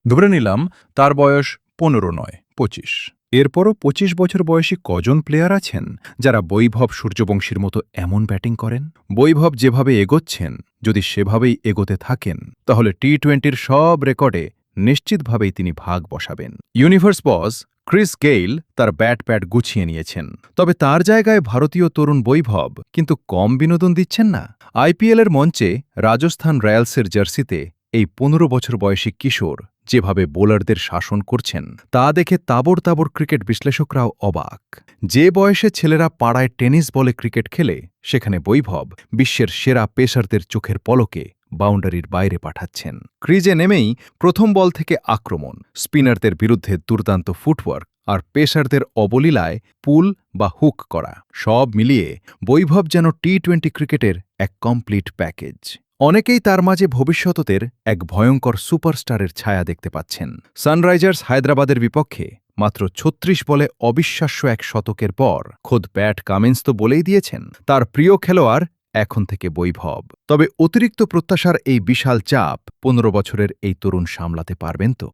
ধরে নিলাম তার বয়স ১৫ নয় ২৫। এরপরও ২৫ বছর বয়সী কজন প্লেয়ার আছেন যারা বৈভব সূর্যবংশীর মতো এমন ব্যাটিং করেন? বৈভব যেভাবে এগোচ্ছেন, যদি সেভাবেই এগোতে থাকেন তাহলে টি-20-র সব রেকর্ডে নিশ্চিতভাবেই তিনি ভাগ বসাবেন। ইউনিভার্স বস ক্রিস গেইল তার ব্যাট প্যাড গুছিয়ে নিয়েছেন, তবে তার জায়গায় ভারতীয় তরুণ বৈভব কিন্তু কম বিনোদন দিচ্ছেন না। আইপিএলের মঞ্চে রাজস্থান রয়্যালসের জার্সিতে এই ১৫ বছর বয়সী কিশোর যেভাবে বোলারদের শাসন করছেন তা দেখে তাবড় তাবড় ক্রিকেট বিশ্লেষকরাও অবাক। যে বয়সে ছেলেরা পাড়ায় টেনিস বলে ক্রিকেট খেলে, সেখানে বৈভব বিশ্বের সেরা পেসারদের চোখের পলকে বাউন্ডারির বাইরে পাঠাচ্ছেন। ক্রিজে নেমেই প্রথম বল থেকে আক্রমণ, স্পিনারদের বিরুদ্ধে দুর্দান্ত ফুটওয়ার্ক আর পেসারদের অবলীলায় পুল বা হুক করা, সব মিলিয়ে বৈভব যেন টি-20 ক্রিকেটের এক কমপ্লিট প্যাকেজ। অনেকেই তার মাঝে ভবিষ্যতের এক ভয়ঙ্কর সুপারস্টারের ছায়া দেখতে পাচ্ছেন। সানরাইজার্স হায়দ্রাবাদের বিপক্ষে মাত্র ৩৬ বলে অবিশ্বাস্য এক শতকের পর খোদ প্যাট কামিন্স তো বলেই দিয়েছেন তার প্রিয় খেলোয়াড় এখন থেকে বৈভব। তবে অতিরিক্ত প্রত্যাশার এই বিশাল চাপ ১৫ বছরের এই তরুণ সামলাতে পারবেন তো?